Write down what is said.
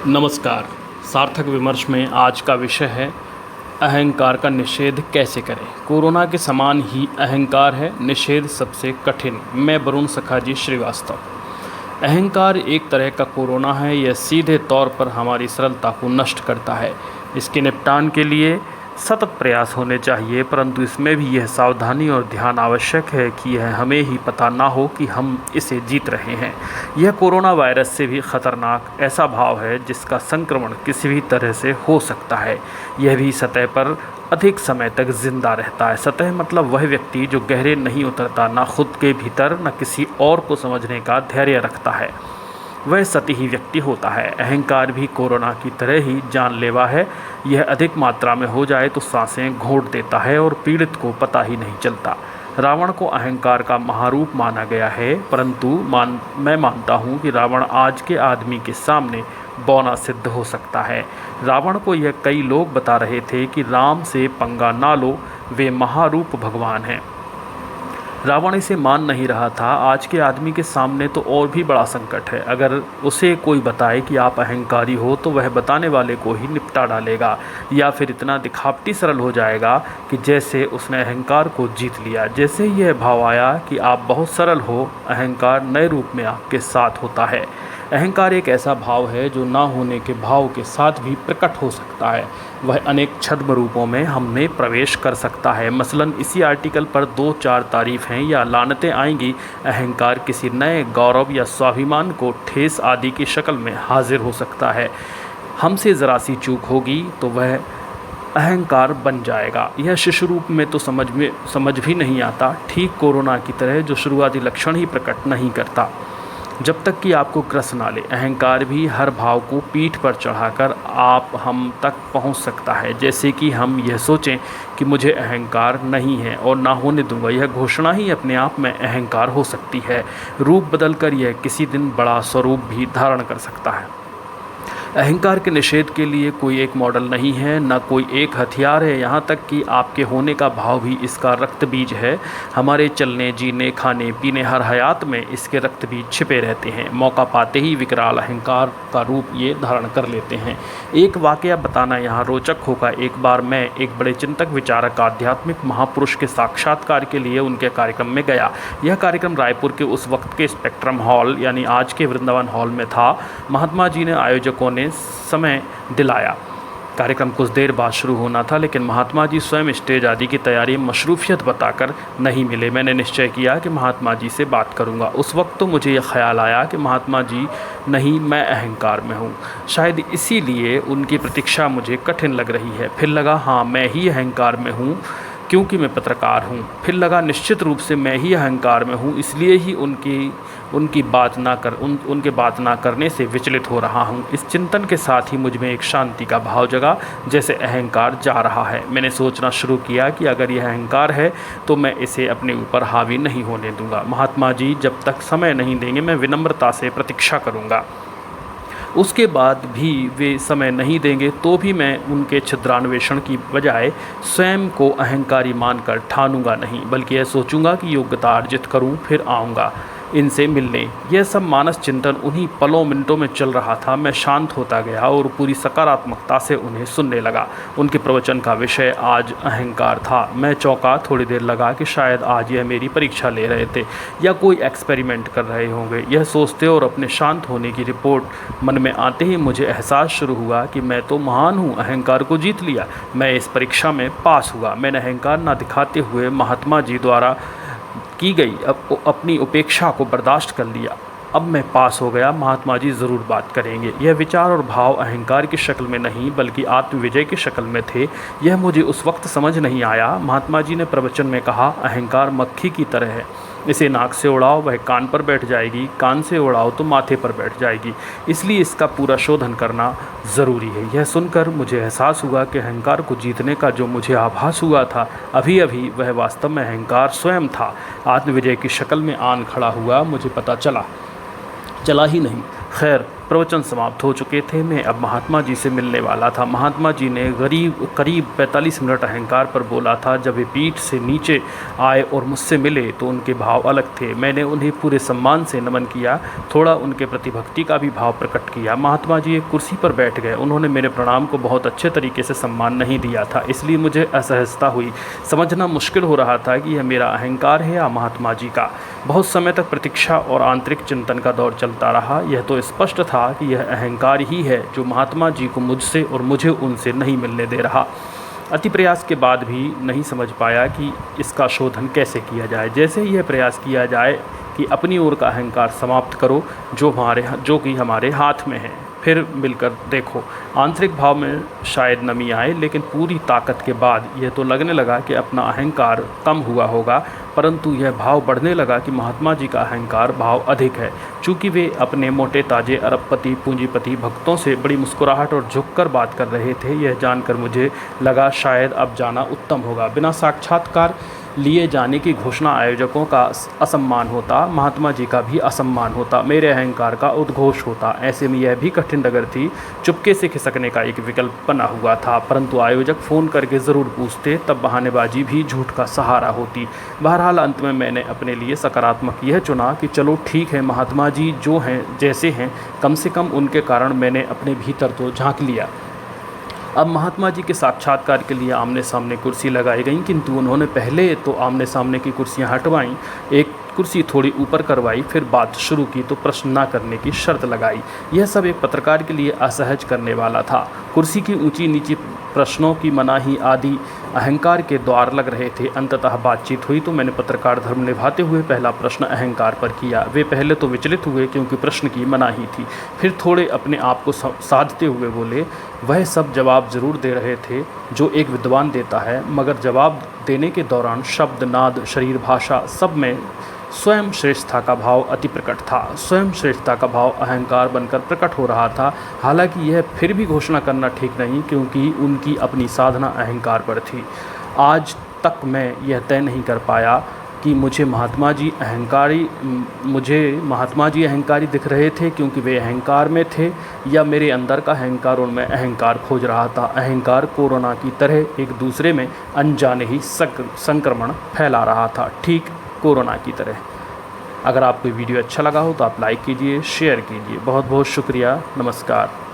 नमस्कार। सार्थक विमर्श में आज का विषय है अहंकार का निषेध कैसे करें। कोरोना के समान ही अहंकार है निषेध सबसे कठिन। मैं वरुण सखाजी श्रीवास्तव। अहंकार एक तरह का कोरोना है। यह सीधे तौर पर हमारी सरलता को नष्ट करता है। इसके निपटान के लिए सतत प्रयास होने चाहिए, परंतु इसमें भी यह सावधानी और ध्यान आवश्यक है कि यह हमें ही पता ना हो कि हम इसे जीत रहे हैं। यह कोरोना वायरस से भी खतरनाक ऐसा भाव है जिसका संक्रमण किसी भी तरह से हो सकता है। यह भी सतह पर अधिक समय तक जिंदा रहता है। सतह मतलब वह व्यक्ति जो गहरे नहीं उतरता, ना खुद के भीतर न किसी और को समझने का धैर्य रखता है, वह सतही व्यक्ति होता है। अहंकार भी कोरोना की तरह ही जानलेवा है। यह अधिक मात्रा में हो जाए तो सांसें घोंट देता है और पीड़ित को पता ही नहीं चलता। रावण को अहंकार का महारूप माना गया है, परंतु मैं मानता हूँ कि रावण आज के आदमी के सामने बौना सिद्ध हो सकता है। रावण को यह कई लोग बता रहे थे कि राम से पंगा ना लो, वे महारूप भगवान हैं। रावण इसे मान नहीं रहा था। आज के आदमी के सामने तो और भी बड़ा संकट है। अगर उसे कोई बताए कि आप अहंकारी हो तो वह बताने वाले को ही निपटा डालेगा, या फिर इतना दिखावटी सरल हो जाएगा कि जैसे उसने अहंकार को जीत लिया। जैसे ही यह भाव आया कि आप बहुत सरल हो, अहंकार नए रूप में आपके साथ होता है। अहंकार एक ऐसा भाव है जो ना होने के भाव के साथ भी प्रकट हो सकता है। वह अनेक छद्म रूपों में हमने प्रवेश कर सकता है। मसलन इसी आर्टिकल पर 2-4 तारीफ़ें या लानतें आएंगी। अहंकार किसी नए गौरव या स्वाभिमान को ठेस आदि की शक्ल में हाजिर हो सकता है। हमसे ज़रा सी चूक होगी तो वह अहंकार बन जाएगा। यह शिशु रूप में तो समझ भी नहीं आता, ठीक कोरोना की तरह जो शुरुआती लक्षण ही प्रकट नहीं करता जब तक कि आपको ग्रस ना ले। अहंकार भी हर भाव को पीठ पर चढ़ाकर आप हम तक पहुंच सकता है। जैसे कि हम यह सोचें कि मुझे अहंकार नहीं है और ना होने दूंगा। यह घोषणा ही अपने आप में अहंकार हो सकती है। रूप बदलकर यह किसी दिन बड़ा स्वरूप भी धारण कर सकता है। अहंकार के निषेध के लिए कोई एक मॉडल नहीं है, न कोई एक हथियार है। यहाँ तक कि आपके होने का भाव भी इसका रक्त बीज है। हमारे चलने, जीने, खाने पीने, हर हयात में इसके रक्त बीज छिपे रहते हैं। मौका पाते ही विकराल अहंकार का रूप ये धारण कर लेते हैं। एक वाकया बताना यहाँ रोचक होगा। एक बार मैं एक बड़े चिंतक, विचारक, आध्यात्मिक महापुरुष के साक्षात्कार के लिए उनके कार्यक्रम में गया। यह कार्यक्रम रायपुर के उस वक्त के स्पेक्ट्रम हॉल यानी आज के वृंदावन हॉल में था। महात्मा जी ने आयोजकों ने समय दिलाया। कार्यक्रम कुछ देर बाद शुरू होना था, लेकिन महात्मा जी स्वयं स्टेज आदि की तैयारी मशरूफियत बताकर नहीं मिले। मैंने निश्चय किया कि महात्मा जी से बात करूंगा। उस वक्त तो मुझे यह ख्याल आया कि महात्मा जी नहीं, मैं अहंकार में हूँ। शायद इसीलिए उनकी प्रतीक्षा मुझे कठिन लग रही है। फिर लगा हाँ, मैं ही अहंकार में हूँ क्योंकि मैं पत्रकार हूँ। फिर लगा निश्चित रूप से मैं ही अहंकार में हूँ, इसलिए ही उनके बात ना करने से विचलित हो रहा हूँ। इस चिंतन के साथ ही मुझ में एक शांति का भाव जगा, जैसे अहंकार जा रहा है। मैंने सोचना शुरू किया कि अगर यह अहंकार है तो मैं इसे अपने ऊपर हावी नहीं होने दूंगा। महात्मा जी जब तक समय नहीं देंगे मैं विनम्रता से प्रतीक्षा करूँगा। उसके बाद भी वे समय नहीं देंगे तो भी मैं उनके छिद्रान्वेषण की बजाय स्वयं को अहंकारी मानकर ठानूंगा नहीं, बल्कि यह सोचूंगा कि योग्यता अर्जित करूं, फिर आऊँगा इनसे मिलने। यह सब मानस चिंतन उन्हीं पलों मिनटों में चल रहा था। मैं शांत होता गया और पूरी सकारात्मकता से उन्हें सुनने लगा। उनके प्रवचन का विषय आज अहंकार था। मैं चौंका। थोड़ी देर लगा कि शायद आज यह मेरी परीक्षा ले रहे थे या कोई एक्सपेरिमेंट कर रहे होंगे। यह सोचते और अपने शांत होने की रिपोर्ट मन में आते ही मुझे एहसास शुरू हुआ कि मैं तो महान हूँ, अहंकार को जीत लिया। मैं इस परीक्षा में पास हुआ। मैंने अहंकार न दिखाते हुए महात्मा जी द्वारा की गई अपनी उपेक्षा को बर्दाश्त कर लिया। अब मैं पास हो गया। महात्मा जी ज़रूर बात करेंगे। यह विचार और भाव अहंकार की शक्ल में नहीं बल्कि आत्मविजय की शक्ल में थे। यह मुझे उस वक्त समझ नहीं आया। महात्मा जी ने प्रवचन में कहा, अहंकार मक्खी की तरह है। इसे नाक से उड़ाओ वह कान पर बैठ जाएगी, कान से उड़ाओ तो माथे पर बैठ जाएगी। इसलिए इसका पूरा शोधन करना ज़रूरी है। यह सुनकर मुझे एहसास हुआ कि अहंकार को जीतने का जो मुझे आभास हुआ था अभी अभी, वह वास्तव में अहंकार स्वयं था। आत्मविजय की शक्ल में आन खड़ा हुआ। मुझे पता चला ही नहीं। खैर, प्रवचन समाप्त हो चुके थे। मैं अब महात्मा जी से मिलने वाला था। महात्मा जी ने करीब 45 मिनट अहंकार पर बोला था। जब वे पीठ से नीचे आए और मुझसे मिले तो उनके भाव अलग थे। मैंने उन्हें पूरे सम्मान से नमन किया, थोड़ा उनके प्रति भक्ति का भी भाव प्रकट किया। महात्मा जी एक कुर्सी पर बैठ गए। उन्होंने मेरे प्रणाम को बहुत अच्छे तरीके से सम्मान नहीं दिया था, इसलिए मुझे असहजता हुई। समझना मुश्किल हो रहा था कि यह मेरा अहंकार है या महात्मा जी का। बहुत समय तक प्रतीक्षा और आंतरिक चिंतन का दौर चलता रहा। यह तो स्पष्ट था कि यह अहंकार ही है जो महात्मा जी को मुझसे और मुझे उनसे नहीं मिलने दे रहा। अति प्रयास के बाद भी नहीं समझ पाया कि इसका शोधन कैसे किया जाए। जैसे ही यह प्रयास किया जाए कि अपनी ओर का अहंकार समाप्त करो जो कि हमारे हाथ में है, फिर मिलकर देखो। आंतरिक भाव में शायद नमी आए, लेकिन पूरी ताकत के बाद यह तो लगने लगा कि अपना अहंकार कम हुआ होगा, परंतु यह भाव बढ़ने लगा कि महात्मा जी का अहंकार भाव अधिक है। चूँकि वे अपने मोटे ताजे अरबपति पूंजीपति भक्तों से बड़ी मुस्कुराहट और झुककर बात कर रहे थे। यह जानकर मुझे लगा शायद अब जाना उत्तम होगा। बिना साक्षात्कार लिए जाने की घोषणा आयोजकों का असम्मान होता, महात्मा जी का भी असम्मान होता, मेरे अहंकार का उद्घोष होता। ऐसे में यह भी कठिन डगर थी। चुपके से खिसकने का एक विकल्प बना हुआ था, परंतु आयोजक फ़ोन करके ज़रूर पूछते, तब बहानेबाजी भी झूठ का सहारा होती। बहरहाल अंत में मैंने अपने लिए सकारात्मक यह चुना कि चलो ठीक है, महात्मा जी जो हैं जैसे हैं, कम से कम उनके कारण मैंने अपने भीतर तो झांक लिया। अब महात्मा जी के साक्षात्कार के लिए आमने सामने कुर्सी लगाई गई, किंतु उन्होंने पहले तो आमने सामने की कुर्सियां हटवाईं, एक कुर्सी थोड़ी ऊपर करवाई, फिर बात शुरू की तो प्रश्न न करने की शर्त लगाई। यह सब एक पत्रकार के लिए असहज करने वाला था। कुर्सी की ऊंची नीची, प्रश्नों की मनाही आदि अहंकार के द्वार लग रहे थे। अंततः बातचीत हुई तो मैंने पत्रकार धर्म निभाते हुए पहला प्रश्न अहंकार पर किया। वे पहले तो विचलित हुए क्योंकि प्रश्न की मनाही थी, फिर थोड़े अपने आप को साधते हुए बोले, वह सब जवाब जरूर दे रहे थे जो एक विद्वान देता है, मगर जवाब देने के दौरान शब्द, नाद, शरीर भाषा सब में स्वयं श्रेष्ठता का भाव अति प्रकट था। स्वयं श्रेष्ठता का भाव अहंकार बनकर प्रकट हो रहा था। हालांकि यह फिर भी घोषणा करना ठीक नहीं, क्योंकि उनकी अपनी साधना अहंकार पर थी। आज तक मैं यह तय नहीं कर पाया कि मुझे महात्मा जी अहंकारी दिख रहे थे क्योंकि वे अहंकार में थे, या मेरे अंदर का अहंकार उनमें अहंकार खोज रहा था। अहंकार कोरोना की तरह एक दूसरे में अनजाने ही संक्रमण फैला रहा था, ठीक कोरोना की तरह। अगर आपको वीडियो अच्छा लगा हो तो आप लाइक कीजिए, शेयर कीजिए। बहुत बहुत शुक्रिया। नमस्कार।